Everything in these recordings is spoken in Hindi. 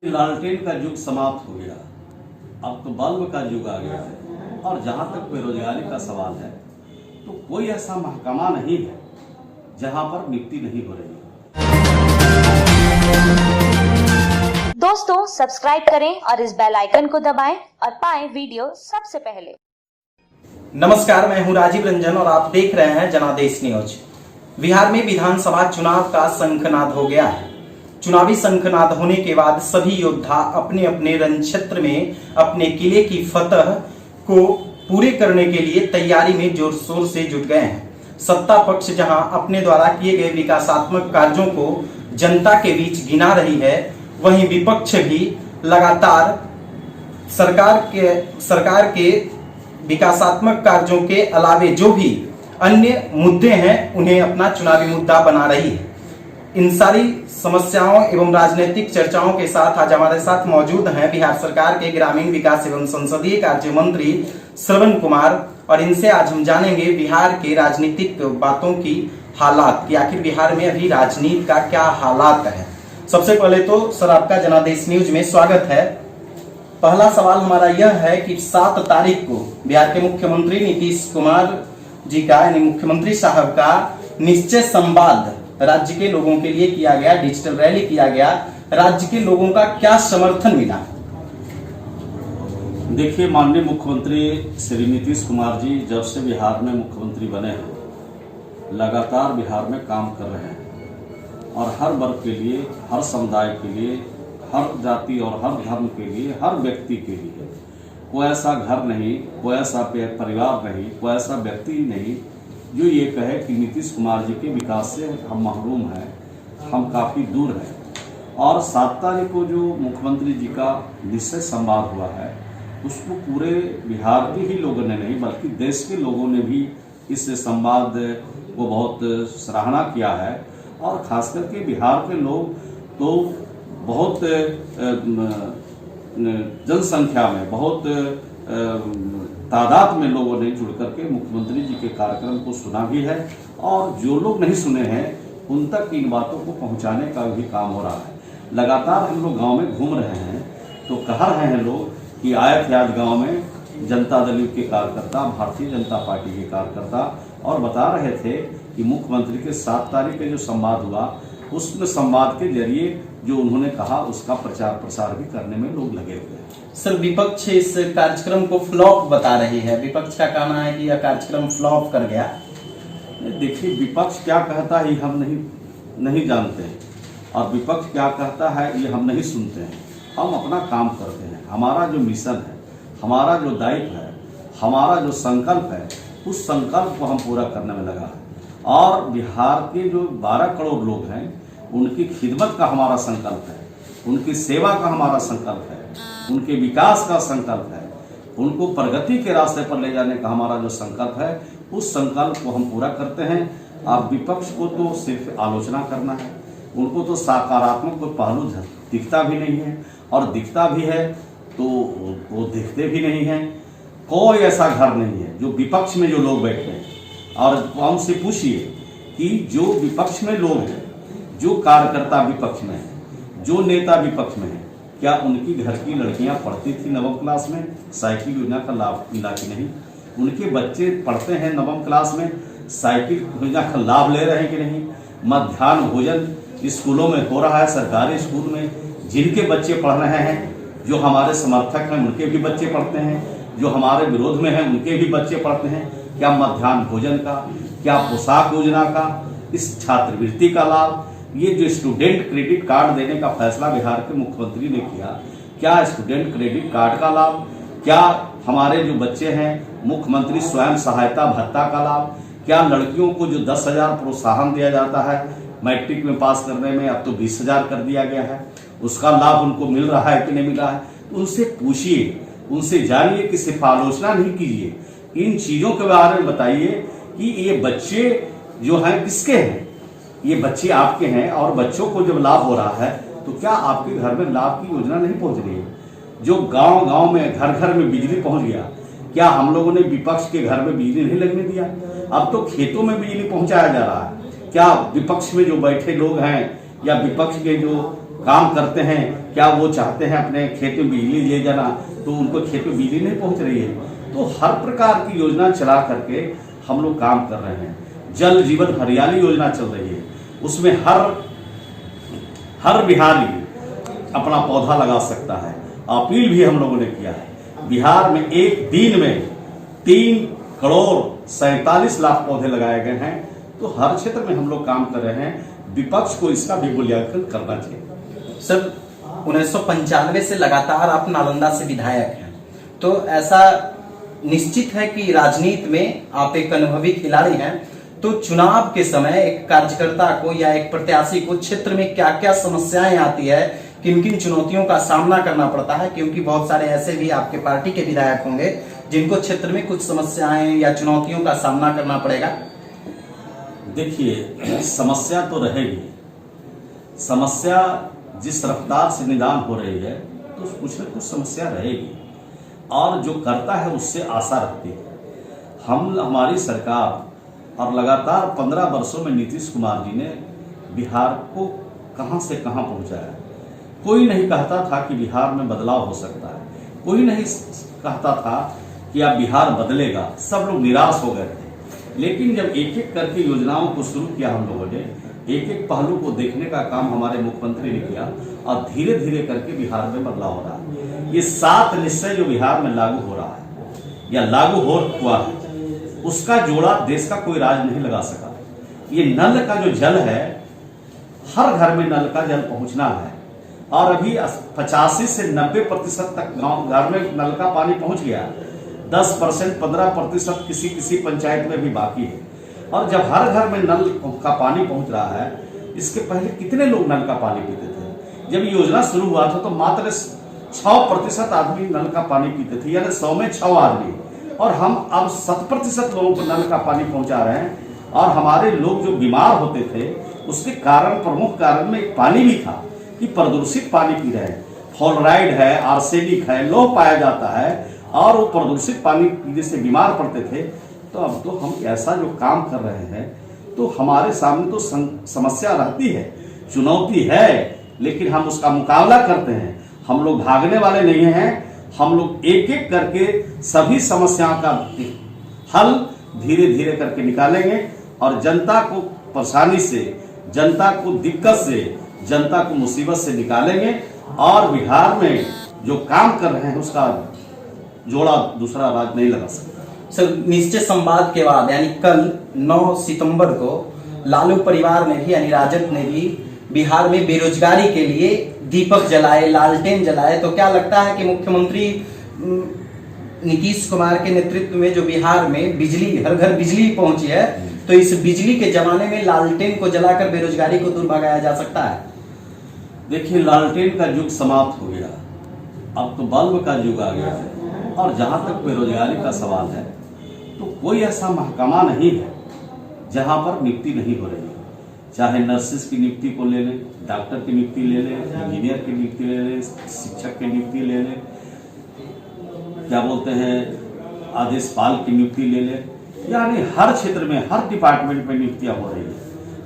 लालटेन का युग समाप्त हो गया, अब तो बल्ब का युग आ गया है। और जहां तक बेरोजगारी का सवाल है तो कोई ऐसा महकमा नहीं है जहां पर नियुक्ति नहीं हो रही। दोस्तों सब्सक्राइब करें और इस बेल आइकन को दबाएं और पाएं वीडियो सबसे पहले। नमस्कार, मैं हूं राजीव रंजन और आप देख रहे हैं जनादेश न्यूज। बिहार में विधानसभा चुनाव का शंखनाद हो गया है। चुनावी शंखनाद होने के बाद सभी योद्धा अपने अपने रण क्षेत्र में अपने किले की फतह को पूरे करने के लिए तैयारी में जोर शोर से जुट गए हैं। सत्ता पक्ष जहां अपने द्वारा किए गए विकासात्मक कार्यों को जनता के बीच गिना रही है, वहीं विपक्ष भी लगातार सरकार के विकासात्मक कार्यों के अलावे जो भी अन्य मुद्दे हैं उन्हें अपना चुनावी मुद्दा बना रही है। इन सारी समस्याओं एवं राजनीतिक चर्चाओं के साथ आज हमारे साथ मौजूद हैं बिहार सरकार के ग्रामीण विकास एवं संसदीय कार्य मंत्री श्रवण कुमार, और इनसे आज हम जानेंगे बिहार के राजनीतिक बातों की हालात कि आखिर बिहार में अभी राजनीति का क्या हालात है। सबसे पहले तो सर आपका जनादेश न्यूज में स्वागत है। पहला सवाल हमारा यह है कि 7 तारीख को बिहार के मुख्यमंत्री नीतीश कुमार जी का यानी मुख्यमंत्री साहब का निश्चय संवाद राज्य के लोगों के लिए किया गया, डिजिटल रैली किया गया। राज्य के लोगों का क्या समर्थन मिला? देखिए, माननीय मुख्यमंत्री श्री नीतीश कुमार जी जब से बिहार में मुख्यमंत्री बने हैं लगातार बिहार में काम कर रहे हैं और हर वर्ग के लिए, हर समुदाय के लिए, हर जाति और हर धर्म के लिए, हर व्यक्ति के लिए कोई ऐसा घर नहीं, कोई ऐसा परिवार नहीं, कोई ऐसा व्यक्ति नहीं जो ये कहे कि नीतीश कुमार जी के विकास से हम महरूम हैं, हम काफ़ी दूर हैं। और 7 तारीख को जो मुख्यमंत्री जी का निश्चय संवाद हुआ है उसको पूरे बिहार के ही लोगों ने नहीं बल्कि देश के लोगों ने भी इस संवाद को बहुत सराहना किया है। और खास करके बिहार के लोग तो बहुत जनसंख्या में, बहुत तादाद में लोगों ने जुड़ करके मुख्यमंत्री जी के कार्यक्रम को सुना भी है, और जो लोग नहीं सुने हैं उन तक इन बातों को पहुंचाने का भी काम हो रहा है। लगातार हम लोग गांव में घूम रहे हैं तो कह रहे हैं लोग कि आए थे आज गांव में जनता दल के कार्यकर्ता, भारतीय जनता पार्टी के कार्यकर्ता, और बता रहे थे कि मुख्यमंत्री के 7 तारीख का जो संवाद हुआ उसमें संवाद के जरिए जो उन्होंने कहा उसका प्रचार प्रसार भी करने में लोग लगे हुए हैं। सर, विपक्ष इस कार्यक्रम को फ्लॉप बता रही है। विपक्ष का कहना है कि यह कार्यक्रम फ्लॉप कर गया। देखिए, विपक्ष क्या कहता है ये हम नहीं जानते हैं, और विपक्ष क्या कहता है ये हम नहीं सुनते हैं। हम अपना काम करते हैं। हमारा जो मिशन है, हमारा जो दायित्व है, हमारा जो संकल्प है, उस संकल्प को हम पूरा करने में लगा है। और बिहार के जो 12 करोड़ लोग हैं उनकी खिदमत का हमारा संकल्प है, उनकी सेवा का हमारा संकल्प है, उनके विकास का संकल्प है, उनको प्रगति के रास्ते पर ले जाने का हमारा जो संकल्प है उस संकल्प को हम पूरा करते हैं। अब विपक्ष को तो सिर्फ आलोचना करना है, उनको तो सकारात्मक कोई पहलू दिखता भी नहीं है, और दिखता भी है तो वो दिखते भी नहीं हैं। कोई ऐसा घर नहीं है जो विपक्ष में जो लोग बैठे हैं, और उनसे पूछिए कि जो विपक्ष में लोग हैं, जो कार्यकर्ता विपक्ष में है, जो नेता विपक्ष में है, क्या उनकी घर की लड़कियां पढ़ती थी 9वीं क्लास में, साइकिल योजना का लाभ मिला कि नहीं? उनके बच्चे पढ़ते हैं 9वीं क्लास में, साइकिल योजना का लाभ ले रहे हैं कि नहीं? मध्याह्न भोजन स्कूलों में हो रहा है, सरकारी स्कूल में जिनके बच्चे पढ़ रहे हैं, जो हमारे समर्थक हैं उनके भी बच्चे पढ़ते हैं, जो हमारे विरोध में हैं उनके भी बच्चे पढ़ते हैं। क्या मध्याह्न भोजन का, क्या पोशाक योजना का, इस छात्रवृत्ति का लाभ, ये जो स्टूडेंट क्रेडिट कार्ड देने का फैसला बिहार के मुख्यमंत्री ने किया, क्या स्टूडेंट क्रेडिट कार्ड का लाभ, क्या हमारे जो बच्चे हैं मुख्यमंत्री स्वयं सहायता भत्ता का लाभ, क्या लड़कियों को जो 10,000 प्रोत्साहन दिया जाता है मैट्रिक में पास करने में, अब तो 20,000 कर दिया गया है, उसका लाभ उनको मिल रहा है कि नहीं मिल रहा है? उनसे पूछिए, उनसे जानिए कि सिर्फ आलोचना नहीं कीजिए, इन चीजों के बारे में बताइए कि ये बच्चे जो हैं किसके हैं? ये बच्चे आपके हैं, और बच्चों को जब लाभ हो रहा है तो क्या आपके घर में लाभ की योजना नहीं पहुंच रही है? जो गांव गांव में, घर घर में बिजली पहुंच गया, क्या हम लोगों ने विपक्ष के घर में बिजली नहीं लगने दिया? अब तो खेतों में बिजली पहुंचाया जा रहा है। क्या विपक्ष में जो बैठे लोग हैं या विपक्ष के जो काम करते हैं, क्या वो चाहते हैं अपने खेत में बिजली ले जाना, तो उनको खेत में बिजली नहीं पहुंच रही है। तो हर प्रकार की योजना चला करके हम लोग काम कर रहे हैं। जल जीवन हरियाली योजना चल रही है, उसमें हर बिहारी अपना पौधा लगा सकता है। अपील भी हम लोगों ने किया है। बिहार में एक दिन में 3,47,00,000 पौधे लगाए गए हैं। तो हर क्षेत्र में हम लोग काम कर रहे हैं। विपक्ष को इसका भी मूल्यांकन करना चाहिए। सर, 1995 से लगातार आप नालंदा से विधायक हैं, तो ऐसा निश्चित है कि राजनीति में आप एक अनुभवी खिलाड़ी हैं, तो चुनाव के समय एक कार्यकर्ता को या एक प्रत्याशी को क्षेत्र में क्या क्या समस्याएं आती है, किन किन चुनौतियों का सामना करना पड़ता है, क्योंकि बहुत सारे ऐसे भी आपके पार्टी के विधायक होंगे जिनको क्षेत्र में कुछ समस्याएं या चुनौतियों का सामना करना पड़ेगा। देखिए, समस्या तो रहेगी। समस्या जिस रफ्तार से निदान हो रही है तो कुछ न कुछ समस्या रहेगी, और जो करता है उससे आशा रखती है। हमारी सरकार और लगातार 15 वर्षों में नीतीश कुमार जी ने बिहार को कहां से कहां पहुंचाया। कोई नहीं कहता था कि बिहार में बदलाव हो सकता है, कोई नहीं कहता था कि अब बिहार बदलेगा। सब लोग निराश हो गए थे। लेकिन जब एक एक करके योजनाओं को शुरू किया हम लोगों ने, एक एक पहलू को देखने का काम हमारे मुख्यमंत्री ने किया, और धीरे धीरे करके बिहार में बदलाव हो रहा है। ये 7 निश्चय जो बिहार में लागू हो रहा है या लागू हुआ है, उसका जोड़ा देश का कोई राज नहीं लगा सका। ये नल का जो जल है, हर घर में नल का जल पहुंचना है, और अभी 85 से 90% तक गांव घर में नल का पानी पहुंच गया। 10%, 15% किसी पंचायत में भी बाकी है। और जब हर घर में नल का पानी पहुंच रहा है, इसके पहले कितने लोग नल का पानी पीते थे? जब योजना शुरू हुआ था तो मात्र 6% आदमी नल का पानी पीते थे, यानी 100 में 6 आदमी। और हम अब 7% लोगों को नल का पानी पहुंचा रहे हैं। और हमारे लोग जो बीमार होते थे, उसके कारण, प्रमुख कारण में एक पानी भी था कि प्रदूषित पानी पी रहे हैं। फ्लोराइड है, आर्सेनिक है, लौह पाया जाता है, और वो प्रदूषित पानी पीने से बीमार पड़ते थे। तो अब तो हम ऐसा जो काम कर रहे हैं, तो हमारे सामने तो समस्या रहती है, चुनौती है, लेकिन हम उसका मुकाबला करते हैं। हम लोग भागने वाले नहीं हैं। हम लोग एक एक करके सभी समस्याओं का हल धीरे धीरे करके निकालेंगे, और जनता को परेशानी से, जनता को दिक्कत से, जनता को मुसीबत से निकालेंगे। और बिहार में जो काम कर रहे हैं उसका जोड़ा दूसरा राज्य नहीं लगा सकता। सर, निश्चय संवाद के बाद यानी कल 9 सितंबर को लालू परिवार ने भी, यानी राजद ने भी बिहार में बेरोजगारी के लिए दीपक जलाए, लालटेन जलाए, तो क्या लगता है कि मुख्यमंत्री नीतीश कुमार के नेतृत्व में जो बिहार में बिजली, हर घर बिजली पहुंची है, तो इस बिजली के जमाने में लालटेन को जलाकर बेरोजगारी को दूर भगाया जा सकता है? देखिए, लालटेन का युग समाप्त हो गया, अब तो बल्ब का युग आ गया है। और जहां तक बेरोजगारी का सवाल है, तो कोई ऐसा महकमा नहीं है जहां पर नियुक्ति नहीं हो रही है। चाहे नर्सेस की नियुक्ति को ले लें, डॉक्टर की नियुक्ति ले लें, इंजीनियर की नियुक्ति ले लें, शिक्षक की नियुक्ति ले लें, क्या बोलते हैं, आदेशपाल की नियुक्ति ले लें, यानी हर क्षेत्र में, हर डिपार्टमेंट में नियुक्तियां हो रही है।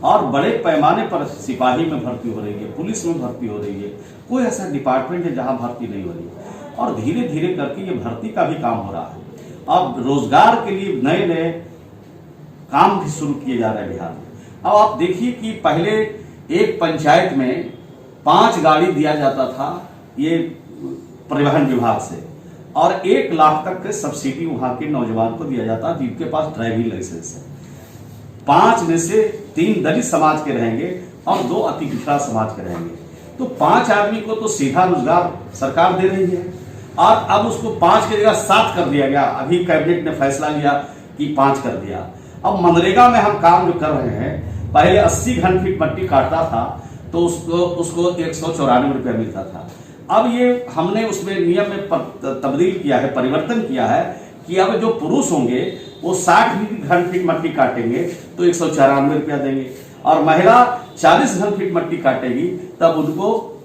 और बड़े पैमाने पर सिपाही में भर्ती हो रही है, पुलिस में भर्ती हो रही है। कोई ऐसा डिपार्टमेंट है जहां भर्ती नहीं हो रही है। और धीरे धीरे करके ये भर्ती का भी काम हो रहा है। अब रोजगार के लिए नए नए काम भी शुरू किए जा रहे हैं बिहार में। अब आप देखिए कि पहले एक पंचायत में 5 गाड़ी दिया जाता था ये परिवहन विभाग से, और 1 लाख तक के सब्सिडी वहां के नौजवान को दिया जाता जिनके पास ड्राइविंग लाइसेंस है। 5 में से 3 दलित समाज के रहेंगे और 2 अति पिछड़ा समाज के रहेंगे। तो 5 आदमी को तो सीधा रोजगार सरकार दे रही है, और अब उसको 5 की जगह 7 कर दिया गया। अभी कैबिनेट ने फैसला लिया कि 5 कर दिया। अब मनरेगा में हम काम जो कर रहे हैं, पहले 80 घन फीट मट्टी काटता था तो उसको 194 रुपया मिलता था। अब ये हमने उसमें नियम में तब्दील किया है, परिवर्तन किया है कि अब जो पुरुष होंगे वो 60 घन फीट मट्टी काटेंगे तो 194 रुपया देंगे, और महिला 40 घन फीट मट्टी काटेगी तब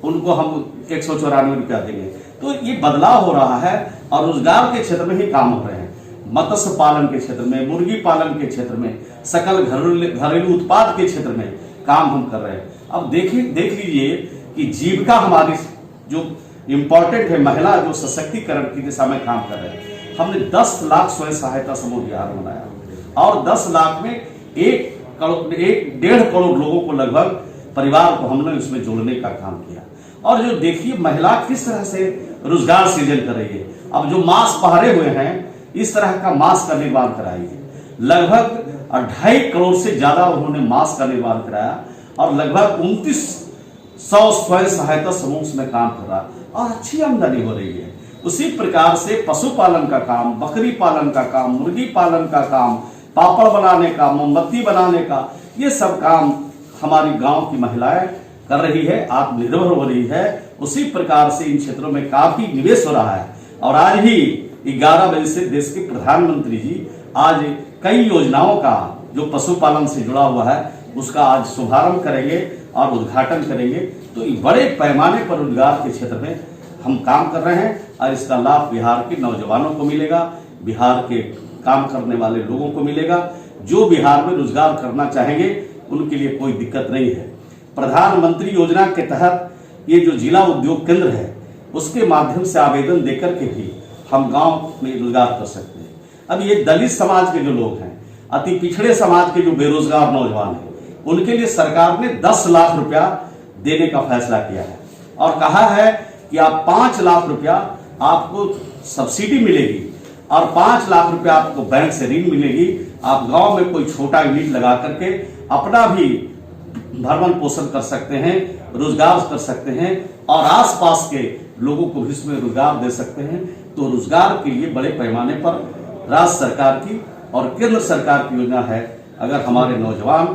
उनको हम 194 रुपया देंगे। तो ये बदलाव हो रहा है, और रोजगार के क्षेत्र में ही काम हो रहे हैं। मत्स्य पालन के क्षेत्र में, मुर्गी पालन के क्षेत्र में, सकल घरेलू उत्पाद के क्षेत्र में काम हम कर रहे हैं। अब देख लीजिए कि जीविका हमारी जो इम्पोर्टेंट है, महिला जो सशक्तिकरण की दिशा में काम कर रहे हैं। हमने 10 लाख स्वयं सहायता समूह बिहार में बनाया और 10 लाख में 1.5 करोड़ लोगों को लगभग परिवार को हमने उसमें जोड़ने का काम किया। और जो देखिए महिला किस तरह से रोजगार सृजन कर रही है। अब जो मास्क पहरे हुए हैं, इस तरह का मास्क का निर्माण कराई है। लगभग 2.5 करोड़ से ज्यादा उन्होंने मास्क का निर्माण कराया और लगभग 2900 स्वयं सहायता समूह में काम कर रहा और अच्छी आमदनी हो रही है। उसी प्रकार से पशुपालन का काम, बकरी पालन का काम, मुर्गी पालन का काम, पापड़ बनाने का, मोमबत्ती बनाने का, ये सब काम हमारी गांव की महिलाएं कर रही है, आत्मनिर्भर हो रही है। उसी प्रकार से इन क्षेत्रों में काफी निवेश हो रहा है। और आज ही 11 बजे से देश के प्रधानमंत्री जी आज कई योजनाओं का जो पशुपालन से जुड़ा हुआ है उसका आज शुभारंभ करेंगे और उद्घाटन करेंगे। तो बड़े पैमाने पर रोजगार के क्षेत्र में हम काम कर रहे हैं और इसका लाभ बिहार के नौजवानों को मिलेगा, बिहार के काम करने वाले लोगों को मिलेगा। जो बिहार में रोजगार करना चाहेंगे उनके लिए कोई दिक्कत नहीं है। प्रधानमंत्री योजना के तहत ये जो जिला उद्योग केंद्र है उसके माध्यम से आवेदन देकर के भी हम गांव में रोजगार कर सकते हैं। अब ये दलित समाज के जो लोग हैं, अति पिछड़े समाज के जो बेरोजगार नौजवान हैं, उनके लिए सरकार ने 10 लाख रुपया देने का फैसला किया है और कहा है कि आप 5 लाख रुपया आपको सब्सिडी मिलेगी और 5 लाख रुपया आपको बैंक से ऋण मिलेगी। आप गांव में कोई छोटा यूनिट लगा करके अपना भी भरण पोषण कर सकते हैं, रोजगार कर सकते हैं और आसपास के लोगों को भी इसमें रोजगार दे सकते हैं। तो रोजगार के लिए बड़े पैमाने पर राज्य सरकार की और केंद्र सरकार की योजना है। अगर हमारे नौजवान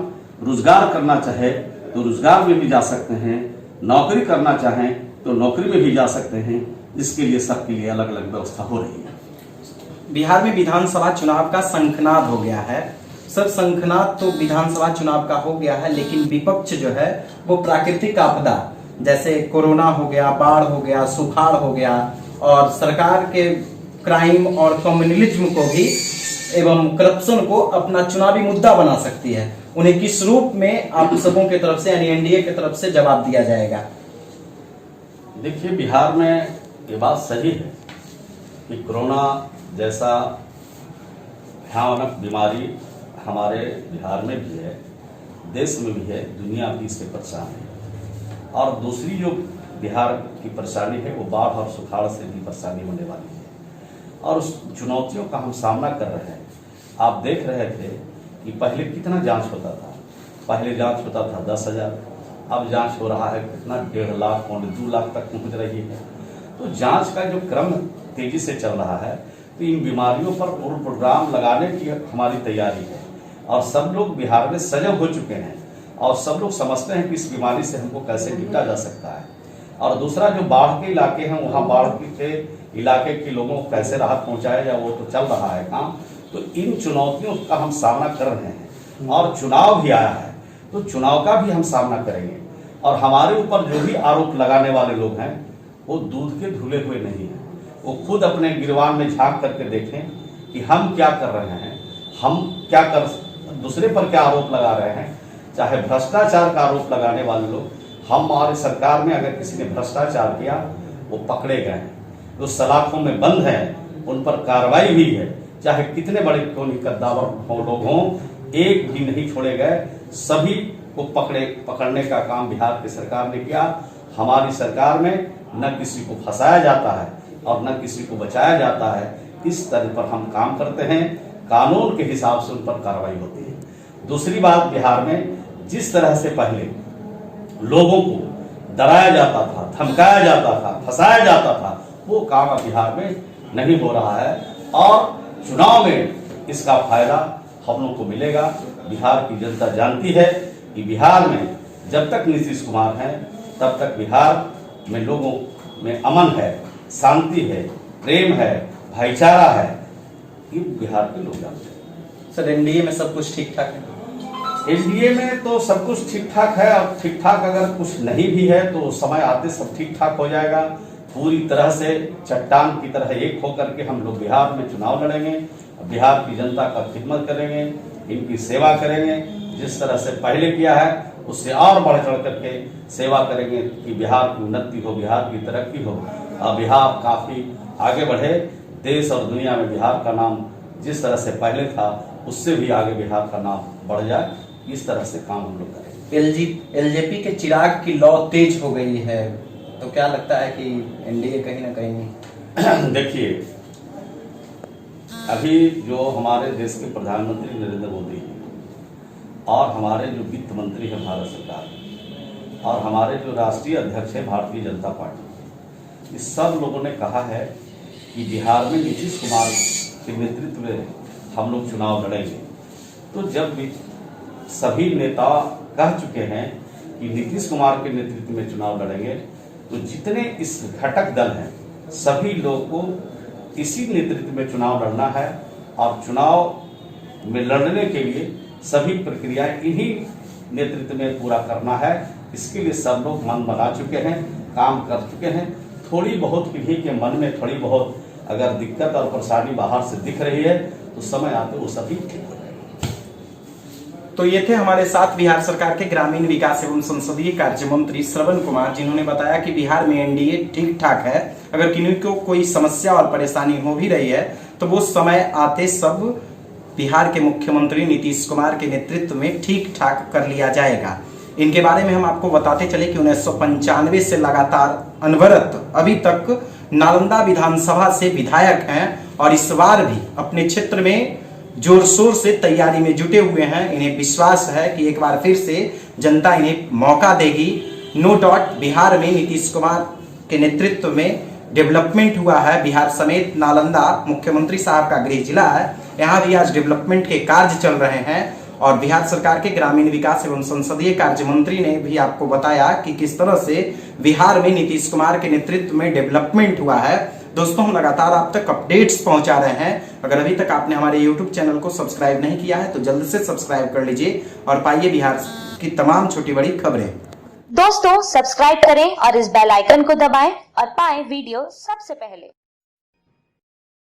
रोजगार करना चाहे तो रोजगार में भी जा सकते हैं, नौकरी करना चाहें तो नौकरी में भी जा सकते हैं। इसके लिए सबके लिए अलग अलग व्यवस्था हो रही है। बिहार में विधानसभा चुनाव का शंखनाद हो गया है। सर, शंखनाद तो विधानसभा चुनाव का हो गया है, लेकिन विपक्ष जो है वो प्राकृतिक आपदा जैसे कोरोना हो गया, बाढ़ हो गया, सुखाड़ हो गया और सरकार के क्राइम और कम्युनलिज्म को भी एवं करप्शन को अपना चुनावी मुद्दा बना सकती है। उन्हें किस रूप में आप सबों की तरफ से यानी एनडीए की तरफ से जवाब दिया जाएगा? देखिए, बिहार में ये बात सही है कि कोरोना जैसा भयानक बीमारी हमारे बिहार में भी है, देश में भी है, दुनिया भी इससे परेशान है। और दूसरी जो बिहार की परेशानी है वो बाढ़ और सुखाड़ से भी परेशानी होने वाली है और उस चुनौतियों का हम सामना कर रहे हैं। आप देख रहे थे कि पहले कितना जांच होता था। पहले जांच होता था 10,000, अब जांच हो रहा है कितना 1.5 लाख, 2 लाख तक पहुंच रही है। तो जांच का जो क्रम तेजी से चल रहा है, तो इन बीमारियों पर पूर्ण प्रोग्राम लगाने की हमारी तैयारी है और सब लोग बिहार में सजग हो चुके हैं और सब लोग समझते हैं कि इस बीमारी से हमको कैसे निपटा जा सकता है। और दूसरा, जो बाढ़ के इलाके हैं वहाँ बाढ़ के इलाके के लोगों को कैसे राहत पहुंचाया जाए, वो तो चल रहा है काम। तो इन चुनौतियों का हम सामना कर रहे हैं और चुनाव भी आया है तो चुनाव का भी हम सामना करेंगे। और हमारे ऊपर जो भी आरोप लगाने वाले लोग हैं वो दूध के धुले हुए नहीं हैं। वो खुद अपने गिरवान में झांक करके देखें कि हम क्या कर रहे हैं, हम क्या कर दूसरे पर क्या आरोप लगा रहे हैं। चाहे भ्रष्टाचार का आरोप लगाने वाले लोग, हमारे सरकार में अगर किसी ने भ्रष्टाचार किया वो पकड़े गए हैं, जो सलाखों में बंद हैं उन पर कार्रवाई हुई है। चाहे कितने बड़े क्यों नहीं कद्दावर लोग हों, एक भी नहीं छोड़े गए, सभी को पकड़ने का काम बिहार की सरकार ने किया। हमारी सरकार में न किसी को फंसाया जाता है और न किसी को बचाया जाता है। इस तरह पर हम काम करते हैं, कानून के हिसाब से उन पर कार्रवाई होती है। दूसरी बात, बिहार में जिस तरह से पहले लोगों को डराया जाता था, धमकाया जाता था, फंसाया जाता था, वो काम अब बिहार में नहीं हो रहा है और चुनाव में इसका फायदा हम लोग को मिलेगा। बिहार की जनता जानती है कि बिहार में जब तक नीतीश कुमार हैं तब तक बिहार में लोगों में अमन है, शांति है, प्रेम है, भाईचारा है। ये बिहार के लोग जानते हैं। सर, एनडीए में सब कुछ ठीक ठाक है? एनडीए में तो सब कुछ ठीक ठाक है और ठीक ठाक अगर कुछ नहीं भी है तो समय आते सब ठीक ठाक हो जाएगा। पूरी तरह से चट्टान की तरह एक होकर के हम लोग बिहार में चुनाव लड़ेंगे, बिहार की जनता का खिदमत करेंगे, इनकी सेवा करेंगे। जिस तरह से पहले किया है उससे और बढ़ चढ़ करके सेवा करेंगे कि बिहार की उन्नति हो, बिहार की तरक्की हो और बिहार काफ़ी आगे बढ़े। देश और दुनिया में बिहार का नाम जिस तरह से पहले था उससे भी आगे बिहार का नाम बढ़ जाए, इस तरह से काम हम लोग करें। एलजेपी के चिराग की लौ तेज हो गई है, तो क्या लगता है कि एनडीए कहीं ना कहीं देखिए, अभी जो हमारे देश के प्रधानमंत्री नरेंद्र मोदी हैं और हमारे जो वित्त मंत्री हैं भारत सरकार और हमारे जो राष्ट्रीय अध्यक्ष हैं भारतीय जनता पार्टी, इस सब लोगों ने कहा है कि बिहार में नीतीश कुमार के नेतृत्व में हम लोग चुनाव लड़ेंगे। तो जब भी सभी नेता कह चुके हैं कि नीतीश कुमार के नेतृत्व में चुनाव लड़ेंगे, तो जितने इस घटक दल हैं सभी लोगों को इसी नेतृत्व में चुनाव लड़ना है और चुनाव में लड़ने के लिए सभी प्रक्रियाएं इन्हीं नेतृत्व में पूरा करना है। इसके लिए सब लोग मन बना चुके हैं, काम कर चुके हैं। थोड़ी बहुत किन्हीं के मन में थोड़ी बहुत अगर दिक्कत और परेशानी बाहर से दिख रही है तो समय आते वो सभी ठीक हो जाएगा। तो ये थे हमारे साथ बिहार सरकार के ग्रामीण विकास एवं संसदीय कार्य मंत्री श्रवण कुमार, जिन्होंने बताया कि बिहार में एनडीए ठीक ठाक है। अगर किन्हीं को कोई समस्या और परेशानी हो भी रही है तो वो समय आते सब बिहार के मुख्यमंत्री नीतीश कुमार के नेतृत्व में ठीक ठाक कर लिया जाएगा। इनके बारे में हम आपको बताते चले कि 1995 से लगातार अनवरत अभी तक नालंदा विधानसभा से विधायक हैं और इस बार भी अपने क्षेत्र में जोर शोर से तैयारी में जुटे हुए हैं। इन्हें विश्वास है कि एक बार फिर से जनता इन्हें मौका देगी। नो डाउट बिहार में नीतीश कुमार के नेतृत्व में डेवलपमेंट हुआ है। बिहार समेत नालंदा मुख्यमंत्री साहब का गृह जिला है, यहाँ भी आज डेवलपमेंट के कार्य चल रहे हैं और बिहार सरकार के ग्रामीण विकास एवं संसदीय कार्य मंत्री ने भी आपको बताया कि किस तरह से बिहार में नीतीश कुमार के नेतृत्व में डेवलपमेंट हुआ है। दोस्तों, हम लगातार आप तक अपडेट्स पहुंचा रहे हैं। अगर अभी तक आपने हमारे YouTube चैनल को सब्सक्राइब नहीं किया है तो जल्द से सब्सक्राइब कर लीजिए और पाइए बिहार की तमाम छोटी बड़ी खबरें। दोस्तों, सब्सक्राइब करें और इस बेल आइकन को दबाएं और पाएं वीडियो सबसे पहले।